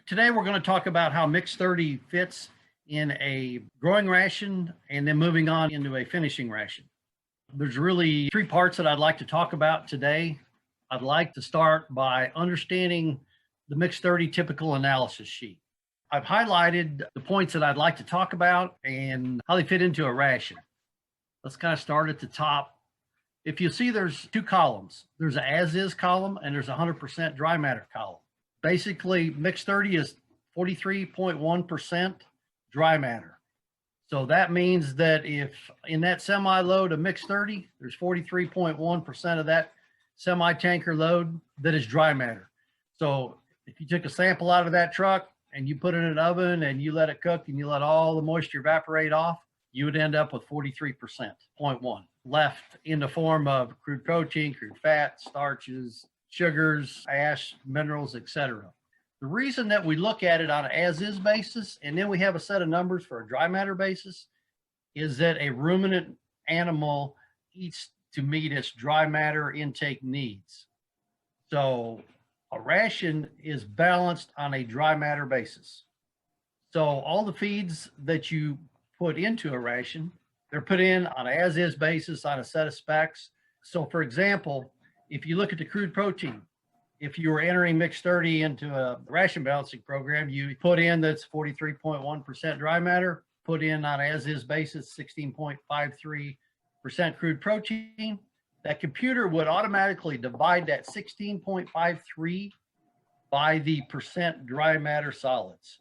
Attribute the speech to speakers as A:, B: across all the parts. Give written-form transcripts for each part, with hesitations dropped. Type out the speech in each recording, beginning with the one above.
A: Today we're going to talk about how Mix 30 fits in a growing ration and then moving on into a finishing ration. There's really three parts that I'd like to talk about today. I'd like to start by understanding the Mix 30 typical analysis sheet. I've highlighted the points that I'd like to talk about and how they fit into a ration. Let's kind of start at the top. If you see, there's two columns. There's an as-is column and there's a 100% dry matter column. Basically, Mix 30 is 43.1% dry matter. So that means that if in that semi-load of Mix 30, there's 43.1% of that semi-tanker load that is dry matter. So if you took a sample out of that truck and you put it in an oven and you let it cook and you let all the moisture evaporate off, you would end up with 43.1 left in the form of crude protein, crude fat, starches, sugars, ash, minerals, etc. The reason that we look at it on an as-is basis, and then we have a set of numbers for a dry matter basis, is that a ruminant animal eats to meet its dry matter intake needs. So a ration is balanced on a dry matter basis. So all the feeds that you put into a ration, they're put in on an as-is basis on a set of specs. So for example, if you look at the crude protein, if you were entering Mix 30 into a ration balancing program, you put in that's 43.1% dry matter, put in on as-is basis 16.53% crude protein. That computer would automatically divide that 16.53 by the percent dry matter solids.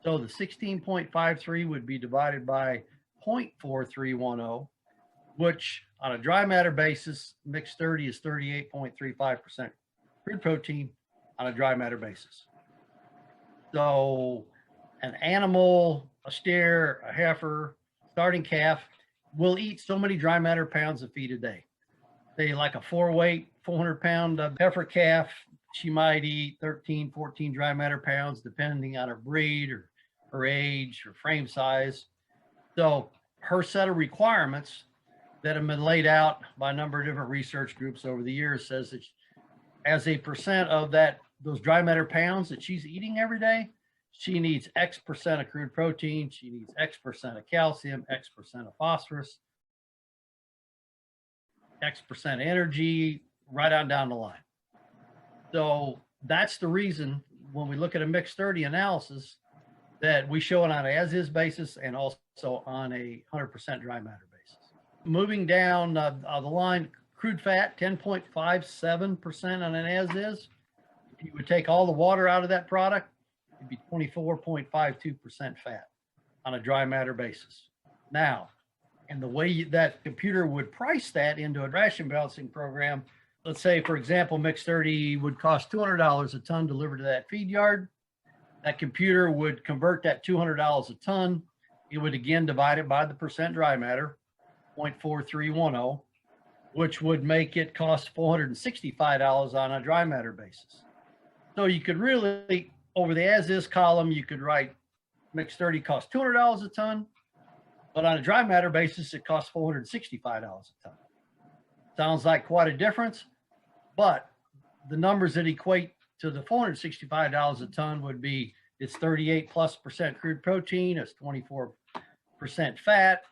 A: So the 16.53 would be divided by 0.4310, which on a dry matter basis, Mix 30 is 38.35% crude protein on a dry matter basis. So an animal, a steer, a heifer, starting calf will eat so many dry matter pounds of feed a day. Say like a 4-weight, 400-pound heifer calf, she might eat 13, 14 dry matter pounds, depending on her breed or her age or frame size. So her set of requirements that have been laid out by a number of different research groups over the years says that as a percent of those dry matter pounds that she's eating every day, she needs X percent of crude protein, she needs X percent of calcium, X percent of phosphorus, X percent energy, right on down the line. So that's the reason when we look at a Mix 30 analysis that we show it on an as-is basis and also on a 100% dry matter basis. Moving down the line, crude fat, 10.57% on an as-is. If you would take all the water out of that product, it'd be 24.52% fat on a dry matter basis. Now, and the way that computer would price that into a ration balancing program, let's say, for example, Mix 30 would cost $200 a ton delivered to that feed yard. That computer would convert that $200 a ton. It would again divide it by the percent dry matter, 0.4310, which would make it cost $465 on a dry matter basis. So you could really, over the as-is column, you could write Mix 30 costs $200 a ton, but on a dry matter basis, it costs $465 a ton. Sounds like quite a difference, but the numbers that equate to the $465 a ton would be it's 38+% crude protein, it's 24% fat,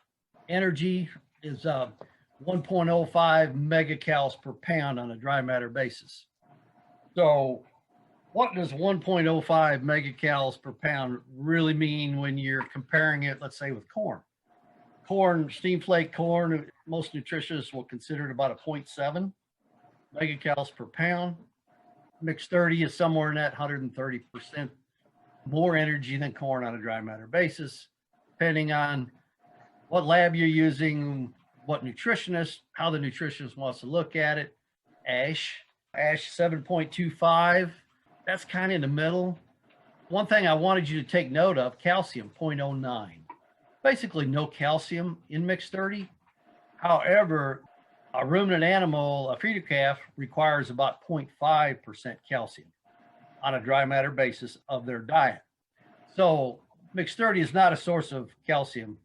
A: energy is 1.05 megacals per pound on a dry matter basis. So what does 1.05 megacals per pound really mean when you're comparing it, let's say, with corn? Corn, steam flake corn, most nutritionists will consider it about a 0.7 megacals per pound. Mix 30 is somewhere in that 130% more energy than corn on a dry matter basis, depending on what lab you're using, what nutritionist, how the nutritionist wants to look at it. Ash 7.25, that's kind of in the middle. One thing I wanted you to take note of, calcium 0.09. Basically no calcium in Mix 30. However, a ruminant animal, a feeder calf, requires about 0.5% calcium on a dry matter basis of their diet. So Mix 30 is not a source of calcium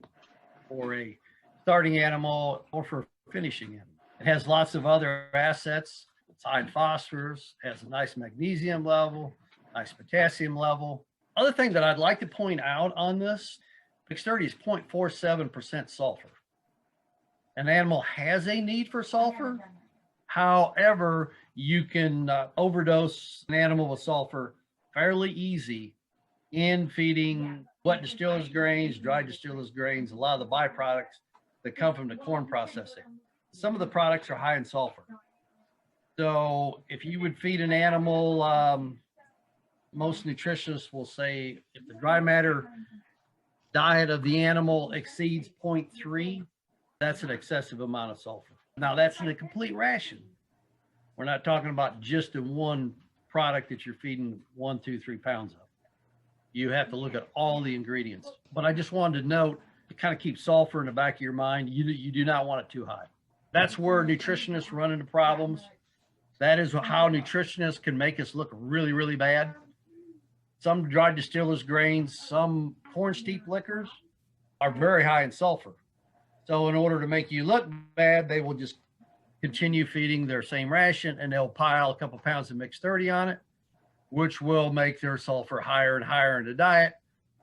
A: for a starting animal or for a finishing animal. It has lots of other assets. It's high in phosphorus, has a nice magnesium level, nice potassium level. Other thing that I'd like to point out on this, mixed 30 is 0.47% sulfur. An animal has a need for sulfur. However, you can overdose an animal with sulfur fairly easy in feeding wet distillers grains, dry distillers grains, a lot of the byproducts that come from the corn processing. Some of the products are high in sulfur. So if you would feed an animal, most nutritionists will say if the dry matter diet of the animal exceeds 0.3, that's an excessive amount of sulfur. Now that's in a complete ration. We're not talking about just in one product that you're feeding 1, 2, 3 pounds of. You have to look at all the ingredients. But I just wanted to note, to kind of keep sulfur in the back of your mind, you do not want it too high. That's where nutritionists run into problems. That is how nutritionists can make us look really, really bad. Some dry distillers grains, some corn steep liquors are very high in sulfur. So in order to make you look bad, they will just continue feeding their same ration, and they'll pile a couple pounds of mixed 30 on it, which will make their sulfur higher and higher in the diet.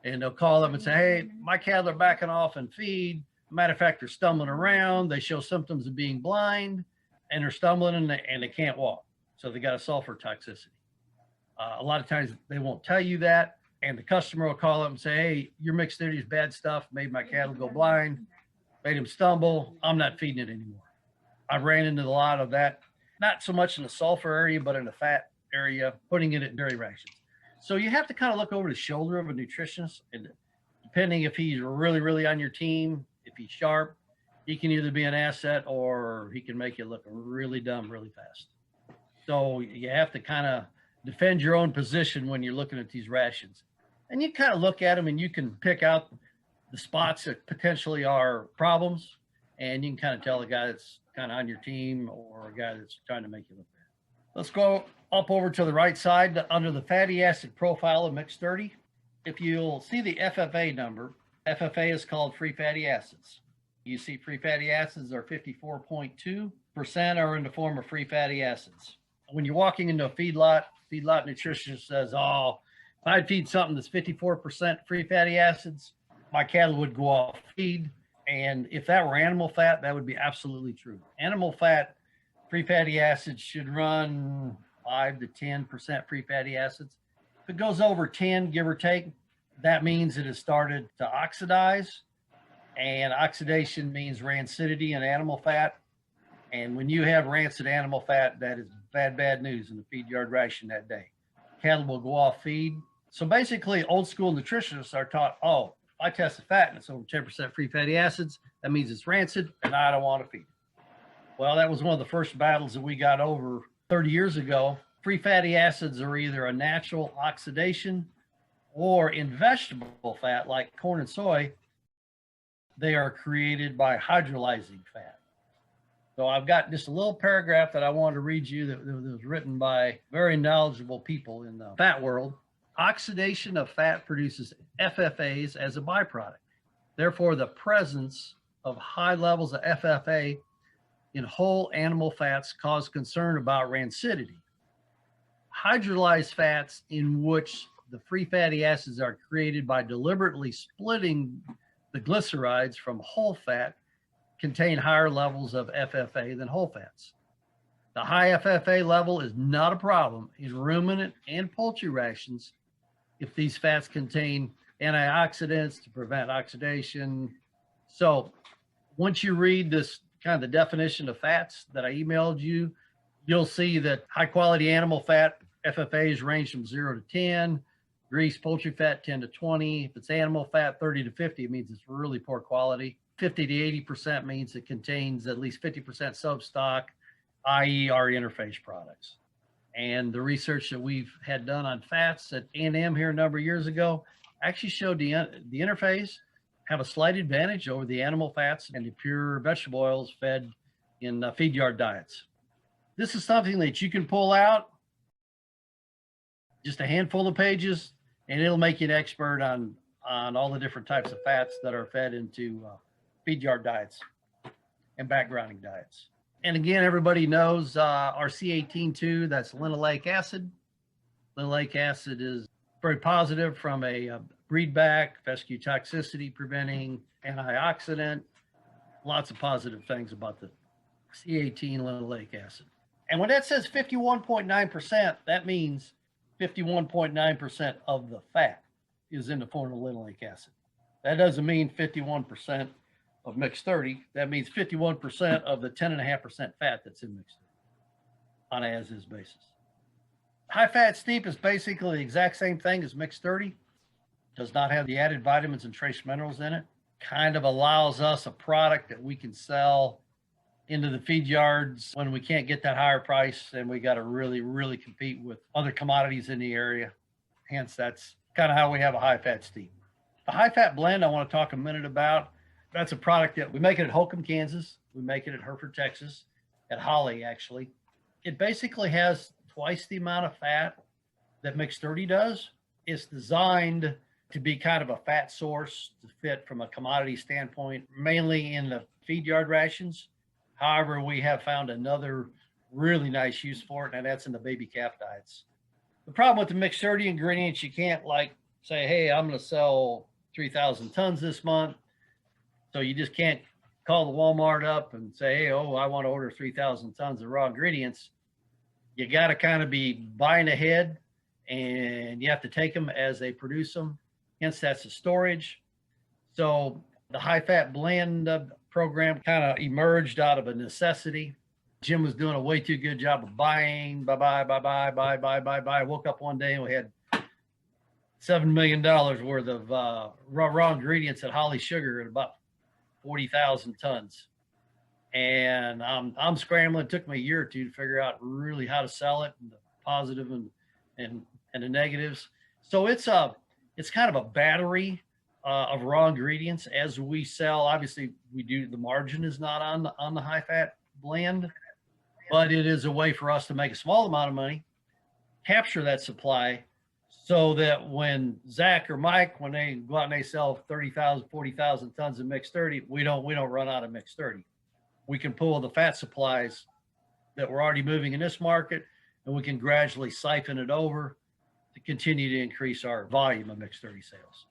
A: And they'll call them and say, hey, my cattle are backing off in feed. Matter of fact, they're stumbling around. They show symptoms of being blind, and they're stumbling and they can't walk. So they got a sulfur toxicity. A lot of times they won't tell you that, and the customer will call up and say, hey, your mixed 30 is bad stuff, made my cattle go blind, made them stumble. I'm not feeding it anymore. I've ran into a lot of that, not so much in the sulfur area, but in the fat area, putting it in dairy rations. So you have to kind of look over the shoulder of a nutritionist, and depending if he's really, really on your team, if he's sharp, he can either be an asset or he can make you look really dumb really fast. So you have to kind of defend your own position when you're looking at these rations. And you kind of look at them and you can pick out the spots that potentially are problems, and you can kind of tell the guy that's kind of on your team or a guy that's trying to make you look bad. Let's go up over to the right side under the fatty acid profile of mixed 30. If you'll see the FFA number, FFA is called free fatty acids. You see free fatty acids are 54.2% are in the form of free fatty acids. When you're walking into a feedlot nutritionist says, oh, if I'd feed something that's 54% free fatty acids, my cattle would go off feed. And if that were animal fat, that would be absolutely true. Animal fat, free fatty acids should run 5 to 10% free fatty acids. If it goes over 10, give or take, that means it has started to oxidize. And oxidation means rancidity in animal fat. And when you have rancid animal fat, that is bad, bad news in the feed yard ration that day. Cattle will go off feed. So basically, old school nutritionists are taught, oh, I test the fat and it's over 10% free fatty acids. That means it's rancid and I don't want to feed it. Well, that was one of the first battles that we got over 30 years ago. Free fatty acids are either a natural oxidation or in vegetable fat like corn and soy, they are created by hydrolyzing fat. So I've got just a little paragraph that I wanted to read you that was written by very knowledgeable people in the fat world. Oxidation of fat produces FFAs as a byproduct. Therefore, the presence of high levels of FFA in whole animal fats cause concern about rancidity. Hydrolyzed fats, in which the free fatty acids are created by deliberately splitting the glycerides from whole fat, contain higher levels of FFA than whole fats. The high FFA level is not a problem in ruminant and poultry rations if these fats contain antioxidants to prevent oxidation. So once you read this kind of the definition of fats that I emailed you, you'll see that high quality animal fat FFAs range from 0 to 10, grease, poultry fat 10 to 20. If it's animal fat 30 to 50, it means it's really poor quality. 50 to 80% means it contains at least 50% substock, i.e. our interface products. And the research that we've had done on fats at A&M here a number of years ago actually showed the interface have a slight advantage over the animal fats and the pure vegetable oils fed in feed yard diets. This is something that you can pull out, just a handful of pages, and it'll make you an expert on all the different types of fats that are fed into feed yard diets and backgrounding diets. And again, everybody knows our C18-2, that's linoleic acid. Linoleic acid is very positive from a breed back, fescue toxicity preventing, antioxidant, lots of positive things about the C18 linoleic acid. And when that says 51.9%, that means 51.9% of the fat is in the form of linoleic acid. That doesn't mean 51% of mixed 30. That means 51% of the 10.5% fat that's in mixed 30 on an as-is basis. High fat steep is basically the exact same thing as mixed 30. Does not have the added vitamins and trace minerals in it. Kind of allows us a product that we can sell into the feed yards when we can't get that higher price, and we got to really compete with other commodities in the area. Hence, that's kind of how we have a high fat steep. The high fat blend I want to talk a minute about. That's a product that we make it at Holcomb, Kansas. We make it at Hereford, Texas, at Holly, actually. It basically has twice the amount of fat that mixed 30 does. It's designed to be kind of a fat source to fit from a commodity standpoint, mainly in the feed yard rations. However, we have found another really nice use for it, and that's in the baby calf diets. The problem with the mixed 30 ingredients, you can't like say, hey, I'm going to sell 3,000 tons this month. So you just can't call the Walmart up and say, hey, oh, I want to order 3,000 tons of raw ingredients. You got to kind of be buying ahead, and you have to take them as they produce them. Hence, that's the storage. So the high fat blend program kind of emerged out of a necessity. Jim was doing a way too good job of buying, buy. Woke up one day and we had $7 million worth of raw ingredients at Holly Sugar at about 40,000 tons. And I'm scrambling. It took me a year or two to figure out really how to sell it, and the positive and the negatives. So it's kind of a battery of raw ingredients as we sell. Obviously, the margin is not on the high fat blend, but it is a way for us to make a small amount of money, capture that supply, so that when Zach or Mike, when they go out and they sell 30,000, 40,000 tons of mixed 30, we don't run out of mixed 30. We can pull the fat supplies that we're already moving in this market, and we can gradually siphon it over to continue to increase our volume of mixed 30 sales.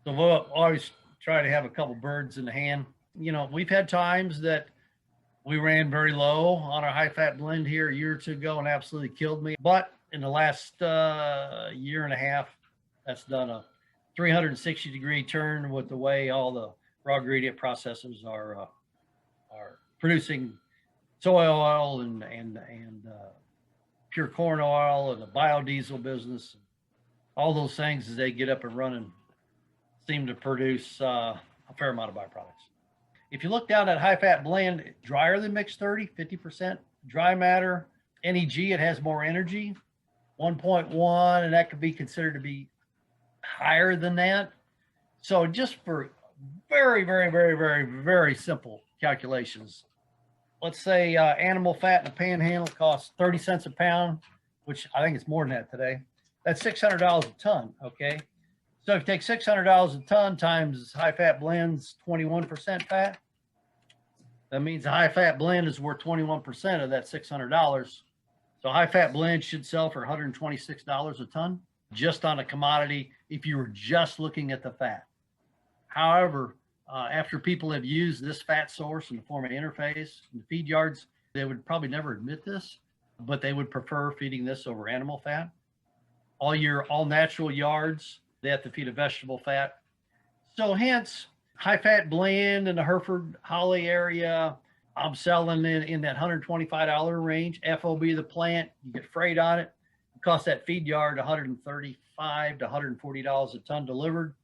A: So we'll always try to have a couple birds in the hand. You know, we've had times that we ran very low on our high fat blend here a year or two ago and absolutely killed me. But in the last year and a half, that's done a 360-degree turn with the way all the raw ingredient processors are producing soy oil and pure corn oil and the biodiesel business. All those things, as they get up and running, seem to produce a fair amount of byproducts. If you look down at high fat blend, drier than mixed 30, 50% dry matter. NEG, it has more energy, 1.1, and that could be considered to be higher than that. So just for very simple calculations, let's say animal fat in a panhandle costs 30 cents a pound, which I think it's more than that today. That's $600 a ton, okay? So if you take $600 a ton times high fat blends, 21% fat, that means the high fat blend is worth 21% of that $600. So high fat blend should sell for $126 a ton just on a commodity if you were just looking at the fat. However, after people have used this fat source in the form of interface in the feed yards, they would probably never admit this, but they would prefer feeding this over animal fat. All natural yards, they have to feed a vegetable fat. So hence, high fat blend in the Hereford Holly area, I'm selling in that $125 range. FOB the plant, you get freight on it. It costs that feed yard $135 to $140 a ton delivered.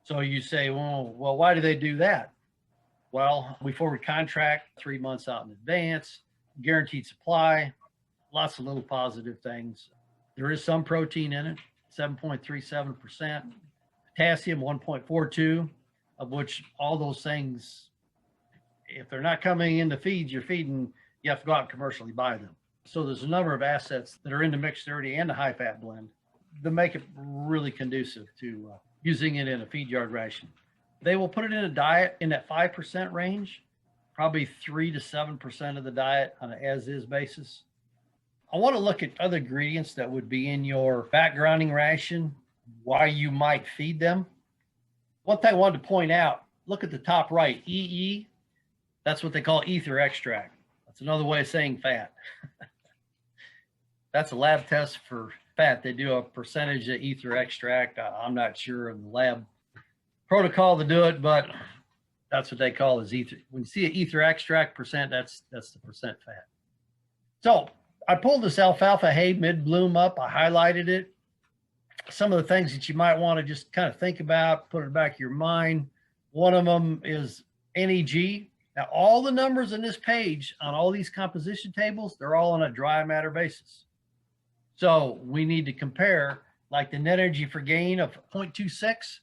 A: So you say, well, why do they do that? Well, we forward contract 3 months out in advance, guaranteed supply, lots of little positive things. There is some protein in it, 7.37%, potassium 1.42, of which all those things, if they're not coming into feeds you're feeding, you have to go out and commercially buy them. So there's a number of assets that are in the mixed 30 and the high fat blend that make it really conducive to using it in a feed yard ration. They will put it in a diet in that 5% range, probably 3 to 7% of the diet on an as-is basis. I want to look at other ingredients that would be in your backgrounding ration why you might feed them. One thing I wanted to point out, look at the top right, EE, that's what they call ether extract. That's another way of saying fat. That's a lab test for fat. They do a percentage of ether extract. I'm not sure of the lab protocol to do it, but that's what they call is ether. When you see an ether extract percent, that's the percent fat. So I pulled this alfalfa hay mid bloom up. I highlighted it. Some of the things that you might want to just kind of think about, put it in the back of your mind. One of them is NEG. Now, all the numbers in this page on all these composition tables, they're all on a dry matter basis. So we need to compare, like the net energy for gain of 0.26,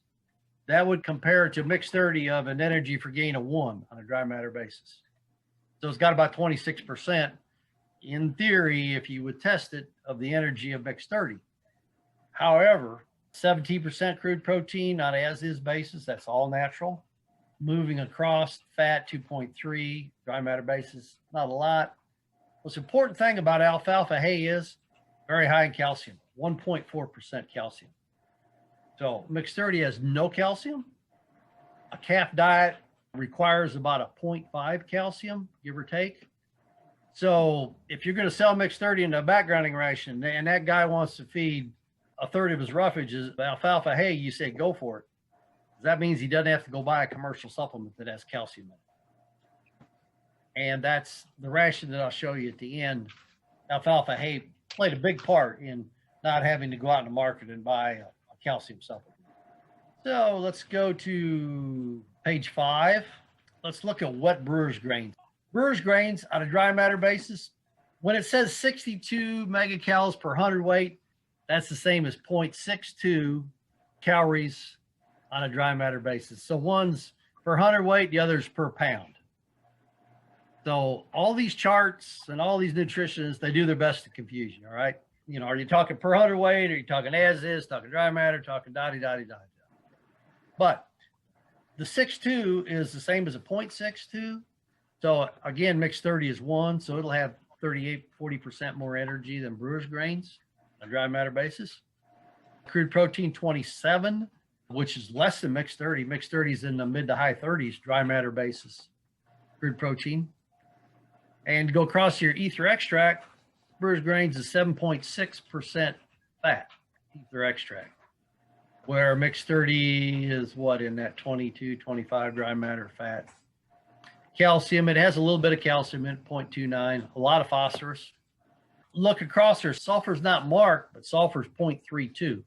A: that would compare to mix 30 of a net energy for gain of 1 on a dry matter basis. So it's got about 26%, in theory, if you would test it, of the energy of mix 30. However, 17% crude protein on an as-is basis, that's all natural. Moving across, fat 2.3, dry matter basis, not a lot. What's important thing about alfalfa hay is very high in calcium, 1.4% calcium. So mix 30 has no calcium. A calf diet requires about a 0.5 calcium, give or take. So if you're going to sell mix 30 in a backgrounding ration and that guy wants to feed a third of his roughage is alfalfa hay, you say go for it. That means he doesn't have to go buy a commercial supplement that has calcium in it. And that's the ration that I'll show you at the end. Alfalfa hay played a big part in not having to go out in the market and buy a calcium supplement. So let's go to page 5. Let's look at wet brewer's grains. Brewer's grains on a dry matter basis, when it says 62 megacalories per hundredweight, that's the same as 0.62 calories on a dry matter basis. So one's per hundredweight, the other's per pound. So all these charts and all these nutritionists, they do their best to confuse you, all right? You know, are you talking per hundredweight? Are you talking as is, talking dry matter, talking da-di-da-di-da? But the 6.2 is the same as a 0.62. So again, mixed 30 is 1, so it'll have 40% more energy than brewer's grains on a dry matter basis. Crude protein 27, which is less than mixed 30. Mixed 30 is in the mid to high 30s, dry matter basis, crude protein. And go across your ether extract, brewer's grains is 7.6% fat, ether extract, where mixed 30 is what, in that 22, 25 dry matter fat. Calcium, it has a little bit of calcium in 0.29, a lot of phosphorus. Look across there, sulfur's not marked, but sulfur's 0.32.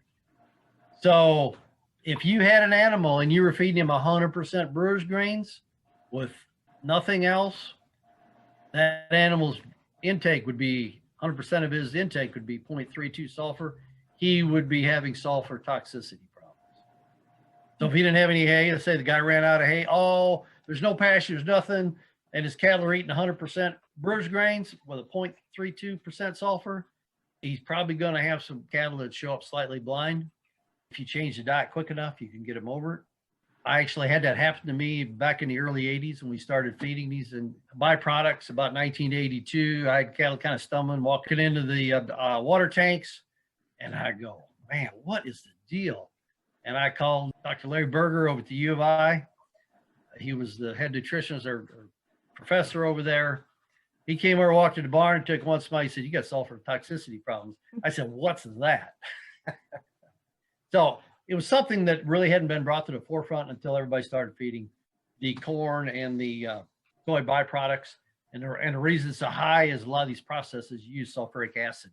A: So if you had an animal and you were feeding him 100% brewer's grains with nothing else, that animal's intake would be 100% of his intake would be 0.32 sulfur. He would be having sulfur toxicity problems. So if he didn't have any hay, let's say the guy ran out of hay, oh, there's no pasture, there's nothing, and his cattle are eating 100% brewer's grains with a 0.32% sulfur, he's probably going to have some cattle that show up slightly blind. If you change the diet quick enough, you can get them over it. I actually had that happen to me back in the early 80s when we started feeding these and byproducts about 1982. I had cattle kind of stumbling, walking into the water tanks, and I go, man, what is the deal? And I called Dr. Larry Berger over at the U of I. He was the head nutritionist or professor over there. He came over, walked to the barn, and took one smell. He said, you got sulfur toxicity problems. I said, what's that? So it was something that really hadn't been brought to the forefront until everybody started feeding the corn and the soy byproducts. And the reason it's so high is a lot of these processes use sulfuric acid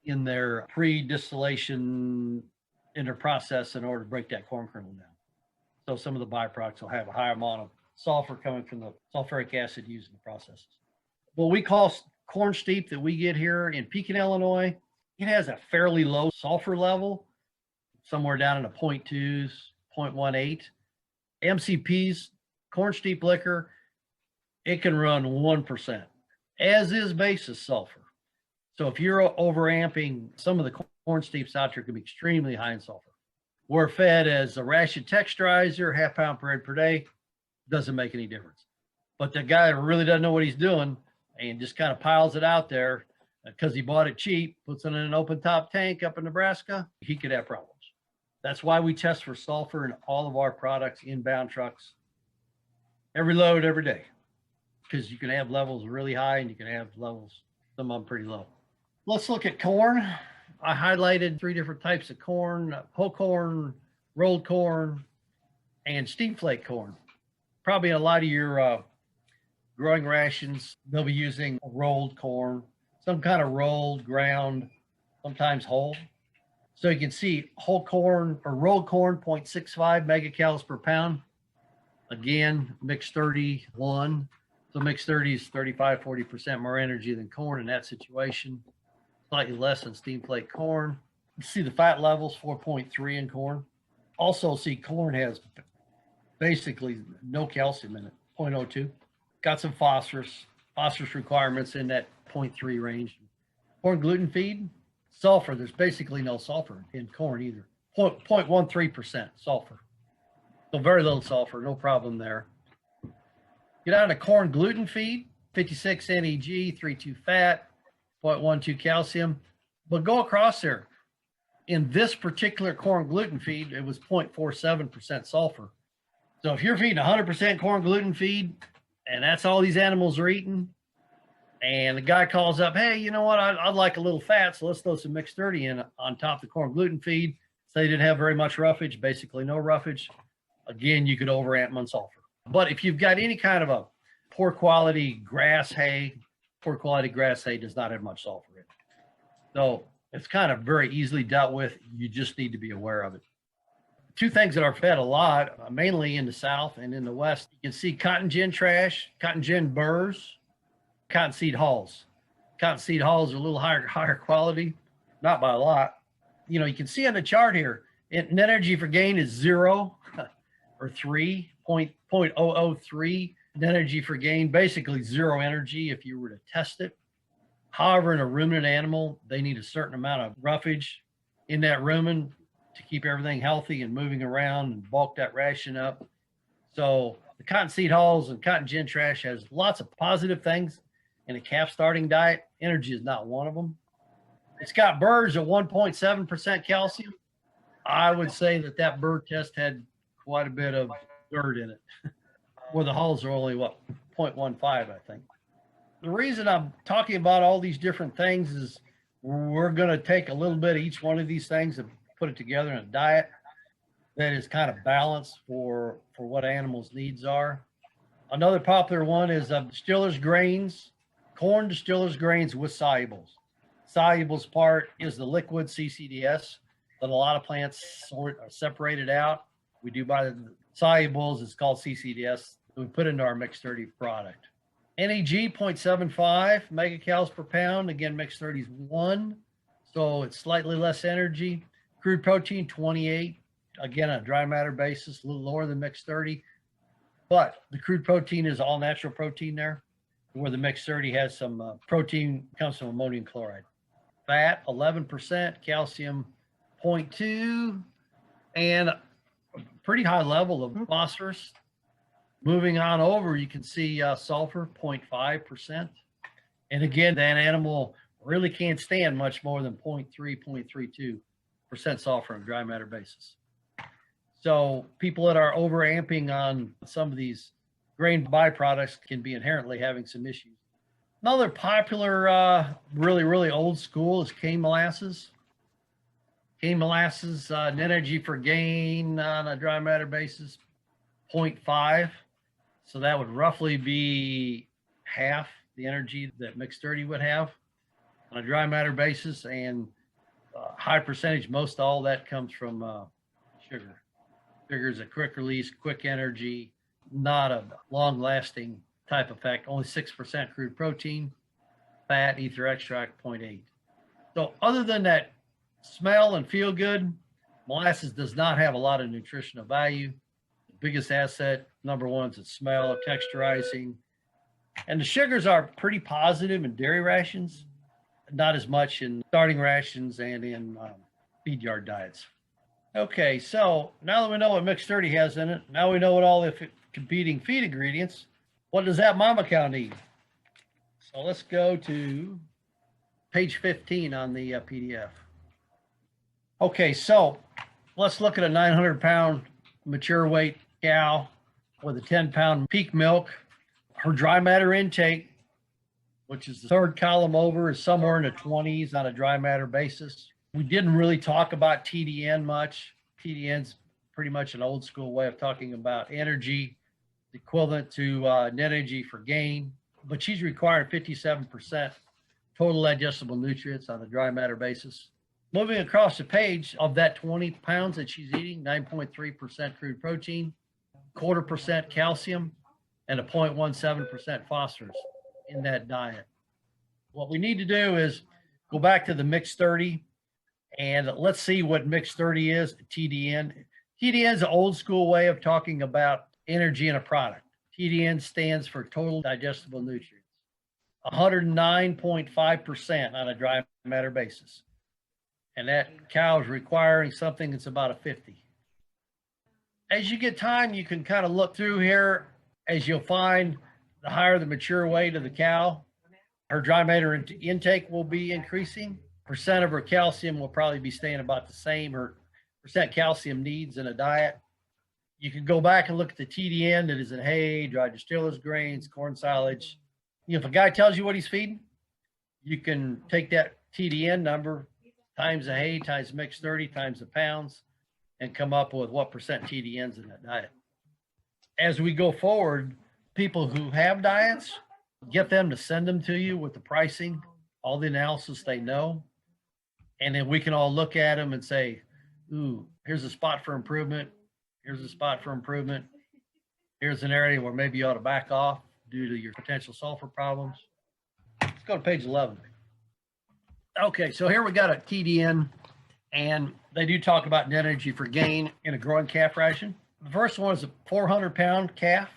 A: in their pre-distillation in their process in order to break that corn kernel down. So some of the byproducts will have a high amount of sulfur coming from the sulfuric acid used in the processes. What we call corn steep that we get here in Pekin, Illinois, it has a fairly low sulfur level, somewhere down in the 0.2s, 0.18. MCPs, corn steep liquor, it can run 1%, as is basis sulfur. So if you're overamping, some of the corn steeps out there can be extremely high in sulfur. We're fed as a ration texturizer, half pound per head per day, doesn't make any difference. But the guy really doesn't know what he's doing and just kind of piles it out there because he bought it cheap, puts it in an open top tank up in Nebraska, he could have problems. That's why we test for sulfur in all of our products, inbound trucks, every load, every day, because you can have levels really high and you can have levels, some of them pretty low. Let's look at corn. I highlighted 3 different types of corn: whole corn, rolled corn, and steam flake corn. Probably a lot of your growing rations, they'll be using rolled corn, some kind of rolled, ground, sometimes whole. So you can see whole corn or rolled corn, 0.65 megacalories per pound. Again, mixed 31. So mixed 30 is 35, 40% more energy than corn in that situation. Slightly less than steam flake corn. You see the fat levels, 4.3 in corn. Also see corn has basically no calcium in it, 0.02. Got some phosphorus requirements in that 0.3 range. Corn gluten feed, sulfur, there's basically no sulfur in corn either. 0.13% sulfur. So very little sulfur, no problem there. Get on to corn gluten feed, 56 NEG, 3.2 fat, 0.12 calcium. But go across there. In this particular corn gluten feed, it was 0.47% sulfur. So if you're feeding 100% corn gluten feed, and that's all these animals are eating, and the guy calls up, hey, you know what, I'd like a little fat, so let's throw some mixed 30 in on top of the corn gluten feed. So they didn't have very much roughage, basically no roughage. Again, you could overamp them on sulfur. But if you've got any kind of a poor quality grass hay does not have much sulfur in it. So it's kind of very easily dealt with. You just need to be aware of it. 2 things that are fed a lot, mainly in the South and in the West, you can see cotton gin trash, cotton gin burrs, cottonseed hulls. Cottonseed hulls are a little higher quality, not by a lot. You know, you can see on the chart here, net energy for gain is 0 or 3.003 net energy for gain, basically 0 energy if you were to test it. However, in a ruminant animal, they need a certain amount of roughage in that rumen to keep everything healthy and moving around and bulk that ration up. So the cottonseed hulls and cotton gin trash has lots of positive things in a calf starting diet. Energy is not one of them. It's got burrs at 1.7% calcium. I would say that burr test had quite a bit of dirt in it, where the hulls are only, 0.15, I think. The reason I'm talking about all these different things is we're going to take a little bit of each one of these things and put it together in a diet that is kind of balanced for what animals' needs are. Another popular one is distillers grains, corn distillers grains with solubles. Solubles part is the liquid CCDS that a lot of plants are separated out. We do buy the solubles, it's called CCDS. We put into our mixed 30 product. NEG 0.75 megacalories per pound. Again, mixed 30 is 1, so it's slightly less energy. Crude protein 28. Again, on a dry matter basis, a little lower than mixed 30. But the crude protein is all natural protein there, where the mixed 30 has some protein, comes from ammonium chloride. Fat 11%, calcium 0.2, and a pretty high level of phosphorus. Moving on over, you can see sulfur 0.5%. And again, that animal really can't stand much more than 0.3, 0.32% sulfur on a dry matter basis. So people that are overamping on some of these grain byproducts can be inherently having some issues. Another popular, really old school is cane molasses. Cane molasses, net energy for gain on a dry matter basis, 0.5. So that would roughly be half the energy that mixed 30 would have on a dry matter basis, and high percentage, most all that comes from sugar. Sugar is a quick release, quick energy, not a long-lasting type effect. Only 6% crude protein, fat, ether extract 0.8. So other than that smell and feel good, molasses does not have a lot of nutritional value. The biggest asset, number one, is its smell, texturizing. And the sugars are pretty positive in dairy rations, not as much in starting rations and in feed yard diets. Okay, so now that we know what mixed 30 has in it, now we know what all the competing feed ingredients, what does that mama cow need? So let's go to page 15 on the PDF. Okay, so Let's look at a 900-pound mature weight cow with a 10-pound peak milk. Her dry matter intake, which is the third column over, is somewhere in the 20s on a dry matter basis. We didn't really talk about TDN much. TDN's pretty much an old school way of talking about energy, equivalent to net energy for gain, but she's requiring 57% total digestible nutrients on a dry matter basis. Moving across the page, of that 20 pounds that she's eating, 9.3% crude protein, 0.25% calcium, and a 0.17% phosphorus in that diet. What we need to do is go back to the mixed 30 and let's see what mixed 30 is, TDN. TDN is an old school way of talking about energy in a product. TDN stands for total digestible nutrients, 109.5% on a dry matter basis. And that cow is requiring something that's about a 50. As you get time, you can kind of look through here. As you'll find, the higher the mature weight of the cow, her dry matter intake will be increasing. Percent of her calcium will probably be staying about the same. Her percent calcium needs in a diet. You can go back and look at the TDN that is in hay, dried distillers grains, corn silage. If a guy tells you what he's feeding, you can take that TDN number times the hay times mixed 30 times the pounds and come up with what percent TDN's in that diet. As we go forward, people who have diets, get them to send them to you with the pricing, all the analysis they know, and then we can all look at them and say, ooh, here's a spot for improvement. Here's a spot for improvement. Here's an area where maybe you ought to back off due to your potential sulfur problems. Let's go to page 11. Okay, so here we got a TDN, and they do talk about net energy for gain in a growing calf ration. The first one is a 400-pound calf.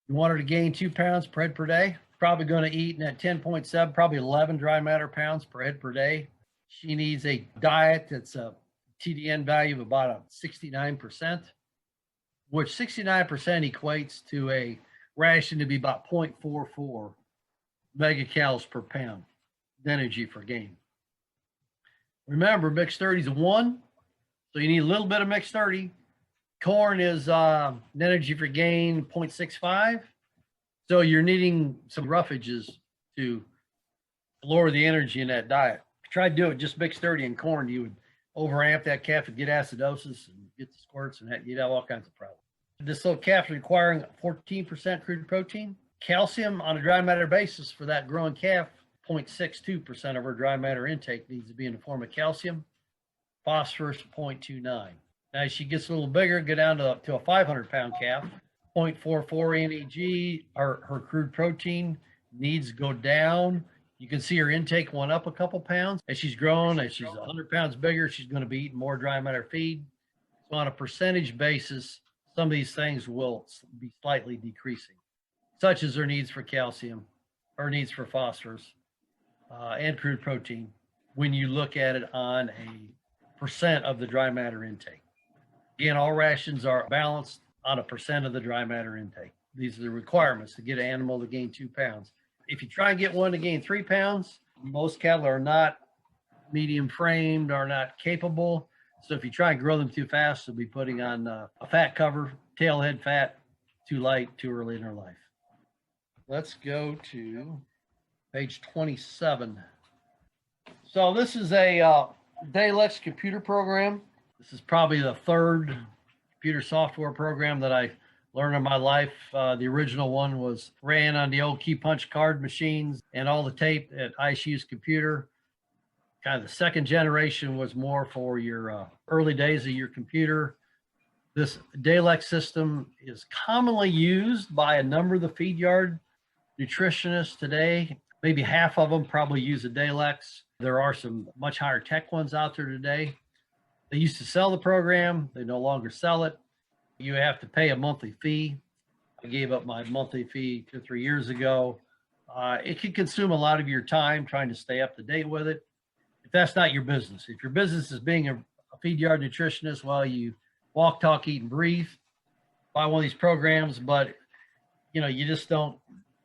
A: You want her to gain 2 pounds per head per day. Probably going to eat in that 10.7, probably 11 dry matter pounds per head per day. She needs a diet that's a TDN value of about 69%, which 69% equates to a ration to be about 0.44 megacalories per pound energy for gain. Remember, mixed 30 is a 1, so you need a little bit of mixed 30. Corn is net energy for gain 0.65, so you're needing some roughages to lower the energy in that diet. If you try to do it just mixed 30 and corn, you would overamp that calf and get acidosis and get the squirts, and you'd have all kinds of problems. This little calf is requiring 14% crude protein. Calcium on a dry matter basis for that growing calf, 0.62% of her dry matter intake needs to be in the form of calcium. Phosphorus, 0.29. Now, as she gets a little bigger, go down to a 500-pound calf, 0.44 NEG. Her crude protein needs go down. You can see her intake went up a couple pounds. As she's grown, as she's 100 pounds bigger, she's going to be eating more dry matter feed. So on a percentage basis, some of these things will be slightly decreasing, such as her needs for calcium, her needs for phosphorus, and crude protein when you look at it on a percent of the dry matter intake. Again, all rations are balanced on a percent of the dry matter intake. These are the requirements to get an animal to gain 2 pounds. If you try and get one to gain 3 pounds, most cattle are not medium framed, are not capable. So if you try and grow them too fast, they'll be putting on a fat cover, tailhead fat, too light, too early in their life. Let's go to page 27. So this is a Daylex computer program. This is probably the third computer software program that I learned in my life. The original one was ran on the old key punch card machines and all the tape at ISU's computer. Kind of the second generation was more for your early days of your computer. This Daylex system is commonly used by a number of the feed yard nutritionists today. Maybe half of them probably use a Daylex. There are some much higher tech ones out there today. They used to sell the program. They no longer sell it. You have to pay a monthly fee. I gave up my monthly fee 2 or 3 years ago. It can consume a lot of your time trying to stay up to date with it. If that's not your business, if your business is being a feed yard nutritionist while you walk, talk, eat, and breathe, buy one of these programs, but you just don't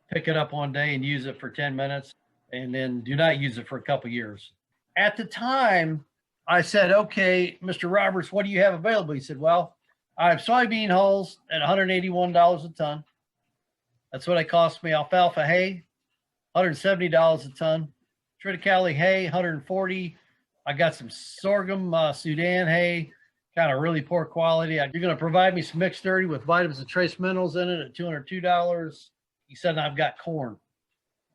A: pick it up one day and use it for 10 minutes and then do not use it for a couple years. At the time, I said, okay, Mr. Roberts, what do you have available? He said, well, I have soybean hulls at $181 a ton. That's what it cost me. Alfalfa hay, $170 a ton. Triticale hay, 140. I got some sorghum Sudan hay, kind of really poor quality. You're going to provide me some mixed dirty with vitamins and trace minerals in it at $202. He said, I've got corn,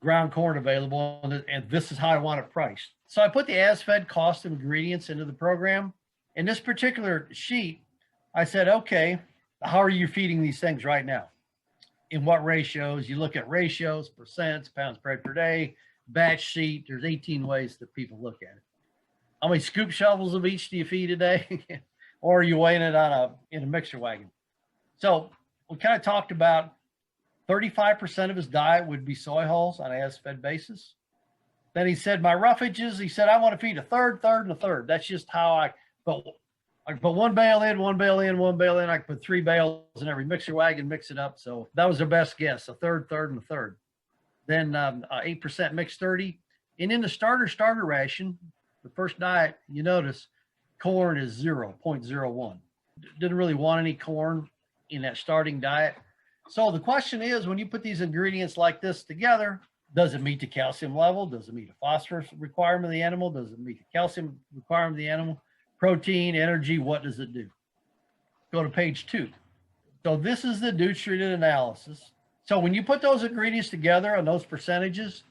A: ground corn available, and this is how I want it priced. So I put the as-fed cost of ingredients into the program. In this particular sheet, I said, okay, how are you feeding these things right now? In what ratios? You look at ratios, percents, pounds bred per day, batch sheet. There's 18 ways that people look at it. How many scoop shovels of each do you feed a day? Or are you weighing it in a mixer wagon? So we kind of talked about 35% of his diet would be soy hulls on an as-fed basis. Then he said, my roughages, he said, I want to feed a third, and a third. That's just how I put one bale in, one bale in, one bale in. I put 3 bales in every mixer wagon, mix it up. So that was their best guess, a third, and a third. Then 8% mixed 30. And in the starter ration, the first diet, you notice corn is 0.01. Didn't really want any corn in that starting diet. So the question is, when you put these ingredients like this together, does it meet the calcium level? Does it meet the phosphorus requirement of the animal? Does it meet the calcium requirement of the animal? Protein, energy, what does it do? Go to page 2. So this is the nutrient analysis. So when you put those ingredients together on those percentages,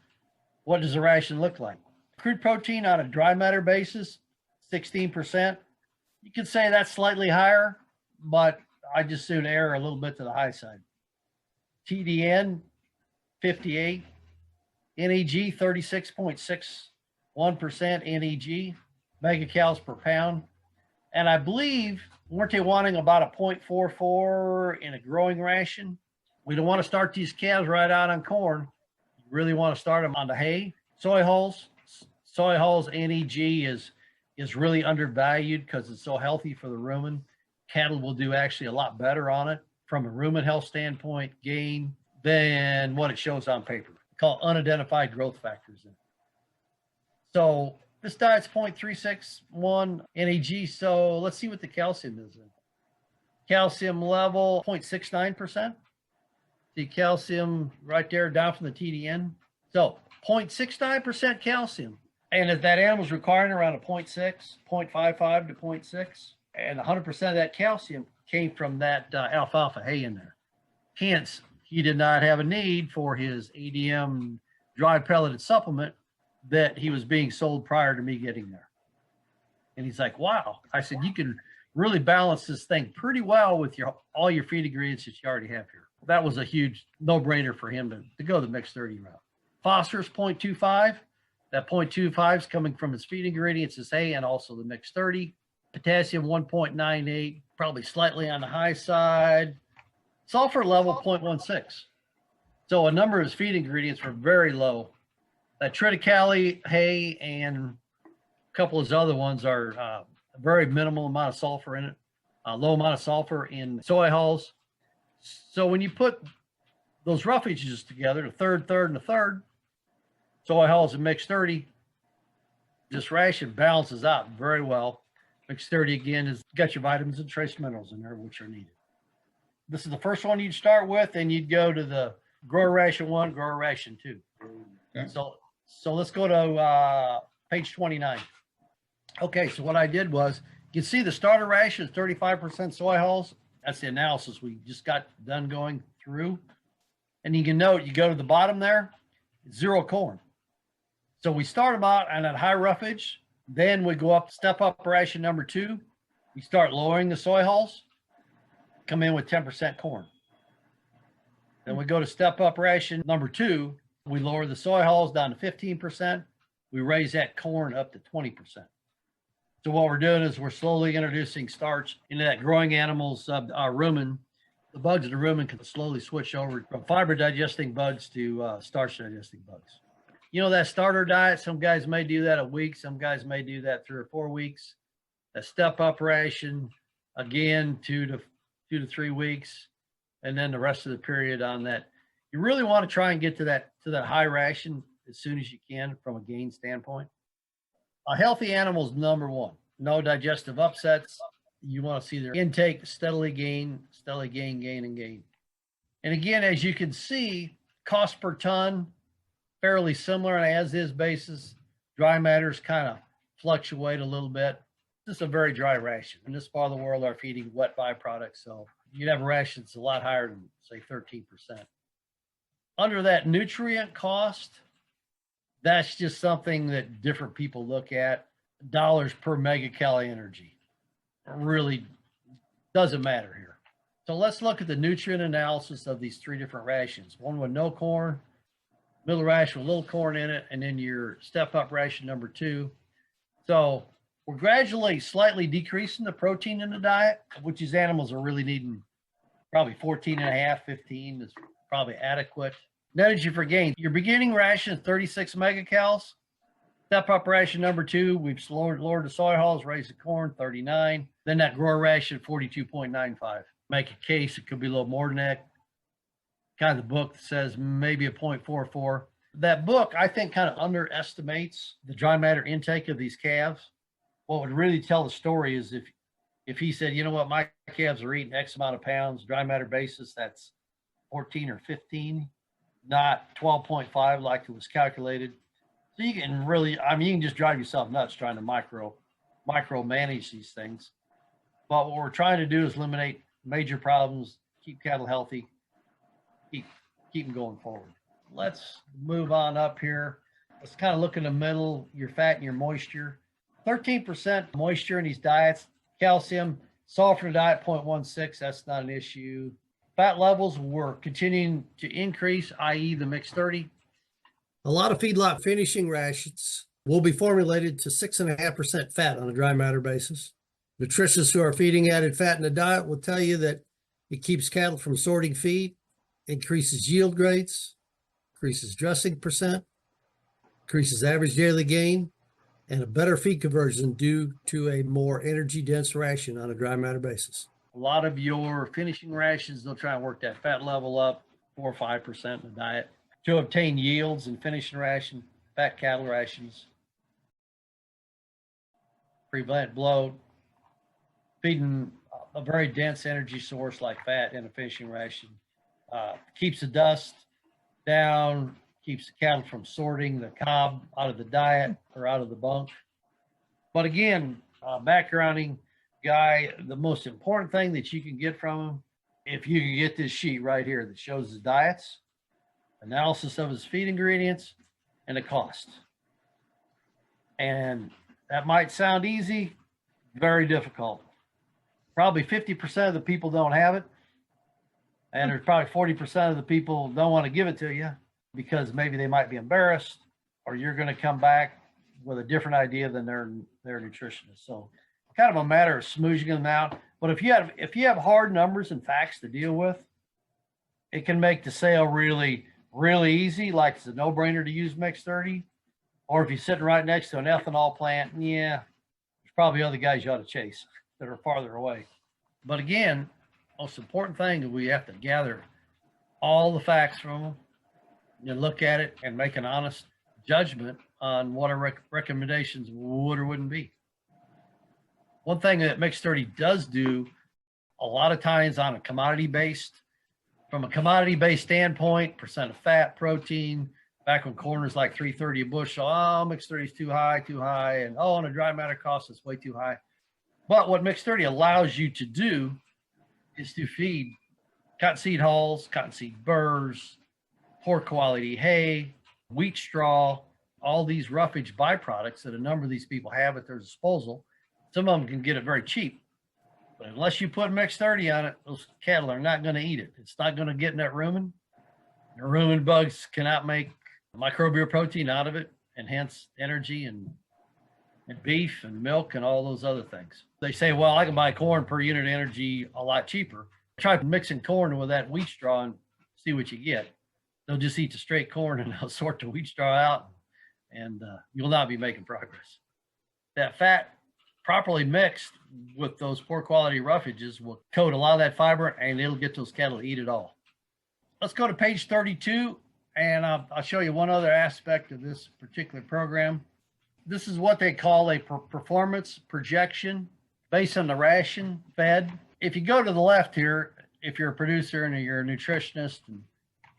A: what does the ration look like? Crude protein on a dry matter basis, 16%. You could say that's slightly higher, but I just soon err a little bit to the high side. TDN, 58. NEG, 36.61% NEG, megacals per pound. And I believe, weren't they wanting about a 0.44 in a growing ration? We don't want to start these calves right out on corn. You really want to start them on the hay. Soy hulls, NEG is really undervalued because it's so healthy for the rumen. Cattle will do actually a lot better on it from a rumen health standpoint, gain, than what it shows on paper. Called unidentified growth factors in it. So this diet's 0.361 NEG. So let's see what the calcium is in. Calcium level 0.69%. See calcium right there down from the TDN. So 0.69% calcium. And if that animal's requiring around a 0.6, 0.55 to 0.6, and 100% of that calcium came from that alfalfa hay in there. Hence, he did not have a need for his ADM dry pelleted supplement that he was being sold prior to me getting there. And he's like, wow. I said, you can really balance this thing pretty well with all your feed ingredients that you already have here. That was a huge no-brainer for him to go the mixed 30 route. Phosphorus 0.25. That 0.25 is coming from his feed ingredients, his hay, and also the mixed 30. Potassium 1.98, probably slightly on the high side. Sulfur level 0.16. So a number of his feed ingredients were very low. That triticale hay and a couple of his other ones are a very minimal amount of sulfur in it, a low amount of sulfur in soy hulls. So when you put those roughages together, the third, and the third, soy hulls and mixed 30, this ration balances out very well. Mixed 30 again has got your vitamins and trace minerals in there, which are needed. This is the first one you'd start with, and you'd go to the grower ration 1, grower ration 2. Okay. So let's go to page 29. Okay, so what I did was, you can see the starter ration is 35% soy hulls. That's the analysis we just got done going through. And you can note, you go to the bottom there, 0 corn. So we start them out on that high roughage. Then we go up, step up ration number 2. We start lowering the soy hulls, come in with 10% corn. Then we go to step up ration number 2. We lower the soy hulls down to 15%. We raise that corn up to 20%. So what we're doing is we're slowly introducing starch into that growing animal's rumen. The bugs in the rumen can slowly switch over from fiber digesting bugs to starch digesting bugs. You know, that starter diet, some guys may do that a week. Some guys may do that 3 or 4 weeks. That step up ration, again, 2 to 3 weeks. And then the rest of the period on that. You really want to try and get to that high ration as soon as you can from a gain standpoint. A healthy animal is number 1. no digestive upsets. You want to see their intake steadily gain, gain, and gain. And again, as you can see, cost per ton, fairly similar on an as-is basis. Dry matters kind of fluctuate a little bit. This is a very dry ration. In this part of the world, are feeding wet byproducts, so you'd have a ration that's a lot higher than, say, 13%. Under that nutrient cost, that's just something that different people look at. Dollars per megacalorie energy. It really doesn't matter here. So let's look at the nutrient analysis of these three different rations. One with no corn, middle ration with a little corn in it, and then your step-up ration number 2. So we're gradually slightly decreasing the protein in the diet, which these animals are really needing. Probably 14.5, 15 is probably adequate. Energy for gain. Your beginning ration is 36 megacals. Step-up ration number 2, we've lowered the soy hulls, raised the corn, 39. Then that grower ration, 42.95. Make a case, it could be a little more than that. Kind of the book that says maybe a 0.44. That book, I think, kind of underestimates the dry matter intake of these calves. What would really tell the story is if he said, you know what, my calves are eating X amount of pounds, dry matter basis, that's 14 or 15, not 12.5 like it was calculated. So you can really, I mean, you can just drive yourself nuts trying to micro manage these things. But what we're trying to do is eliminate major problems, keep cattle healthy, keep them going forward. Let's move on up here. Let's kind of look in the middle, your fat and your moisture. 13% moisture in these diets. Calcium, sulfur in the diet, 0.16. That's not an issue. Fat levels were continuing to increase, i.e. the mixed 30.
B: A lot of feedlot finishing rations will be formulated to 6.5% fat on a dry matter basis. Nutritionists who are feeding added fat in the diet will tell you that it keeps cattle from sorting feed, increases yield grades, increases dressing percent, increases average daily gain, and a better feed conversion due to a more energy-dense ration on a dry matter basis.
A: A lot of your finishing rations, they'll try and work that fat level up 4 or 5% in the diet to obtain yields in finishing ration, fat cattle rations, prevent bloat, feeding a very dense energy source like fat in a finishing ration, keeps the dust down, keeps the cattle from sorting the cob out of the diet or out of the bunk. But again, backgrounding guy, the most important thing that you can get from him, if you can get this sheet right here that shows his diets, analysis of his feed ingredients, and the cost. And that might sound easy, very difficult. Probably 50% of the people don't have it. And there's probably 40% of the people don't want to give it to you because maybe they might be embarrassed, or you're going to come back with a different idea than their nutritionist. So kind of a matter of smoothing them out. But if you have hard numbers and facts to deal with, it can make the sale really, really easy. Like it's a no-brainer to use Mix 30. Or if you're sitting right next to an ethanol plant, yeah, there's probably other guys you ought to chase that are farther away. But again, most important thing is we have to gather all the facts from them and look at it and make an honest judgment on what our recommendations would or wouldn't be. One thing that Mix 30 does do a lot of times on a from a commodity-based standpoint, percent of fat, protein, back when corn was like $3.30 a bushel, oh, Mix 30 is too high, and oh, on a dry matter cost, it's way too high. But what Mix 30 allows you to do is to feed cottonseed hulls, cottonseed burrs, poor quality hay, wheat straw, all these roughage byproducts that a number of these people have at their disposal. Some of them can get it very cheap, but unless you put Mix 30 on it, those cattle are not going to eat it. It's not going to get in that rumen. The rumen bugs cannot make microbial protein out of it, and hence energy and beef and milk and all those other things. They say, well, I can buy corn per unit energy a lot cheaper. Try mixing corn with that wheat straw and see what you get. They'll just eat the straight corn and they'll sort the wheat straw out, and you'll not be making progress. That fat properly mixed with those poor quality roughages will coat a lot of that fiber, and it'll get those cattle to eat it all. Let's go to page 32, and I'll show you one other aspect of this particular program. This is what they call a performance projection based on the ration fed. If you go to the left here, if you're a producer and you're a nutritionist and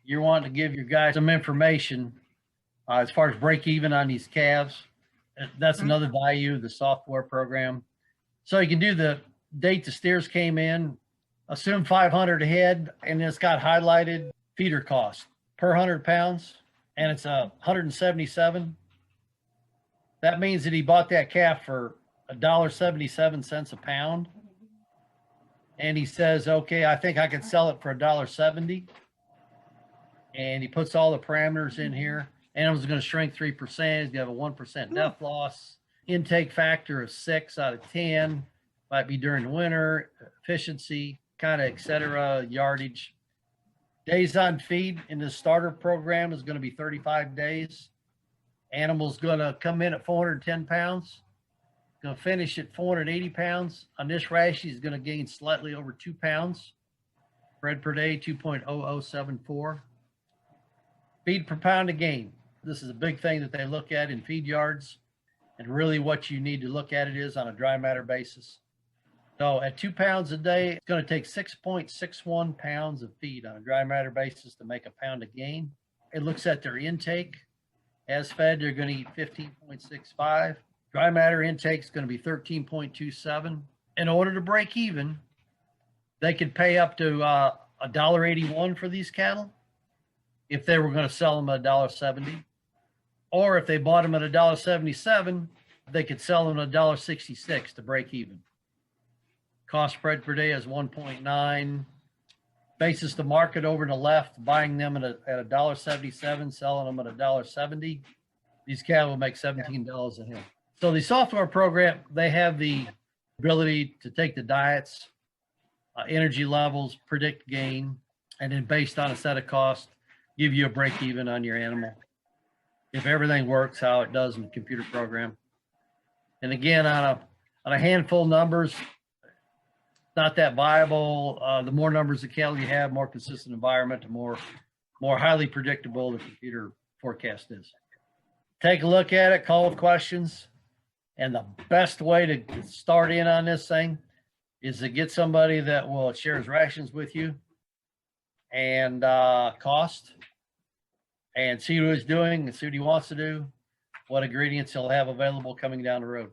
A: you're wanting to give your guys some information as far as break even on these calves, that's another value of the software program. So you can do the date the steers came in, assume 500 a head, and it's got highlighted feeder cost per 100 pounds, and it's 177. That means that he bought that calf for $1.77 a pound. And he says, okay, I think I could sell it for $1.70. And he puts all the parameters in here. Animals are going to shrink 3%. He's going to have a 1% death loss. Intake factor of 6 out of 10. Might be during the winter. Efficiency, kind of, et cetera. Yardage. Days on feed in the starter program is going to be 35 days. Animal's going to come in at 410 pounds, going to finish at 480 pounds. On this ration, he's going to gain slightly over 2 pounds. Bred per day, 2.0074. Feed per pound of gain. This is a big thing that they look at in feed yards. And really what you need to look at it is on a dry matter basis. So at 2 pounds a day, it's going to take 6.61 pounds of feed on a dry matter basis to make a pound of gain. It looks at their intake. As fed, they're going to eat 15.65. Dry matter intake is going to be 13.27. In order to break even, they could pay up to $1.81 for these cattle if they were going to sell them at $1.70. Or if they bought them at $1.77, they could sell them at $1.66 to break even. Cost spread per day is 1.9. Basis to market over to the left, buying them at $1.77, selling them at $1.70. These cattle will make $17 a head. So the software program, they have the ability to take the diets, energy levels, predict gain, and then based on a set of costs, give you a break even on your animal. If everything works how it does in the computer program. And again, on a handful of numbers, not that viable. The more numbers of cattle you have, more consistent environment, the more highly predictable the computer forecast is. Take a look at it, call with questions. And the best way to start in on this thing is to get somebody that will share his rations with you and cost and see what he's doing and see what he wants to do, what ingredients he'll have available coming down the road.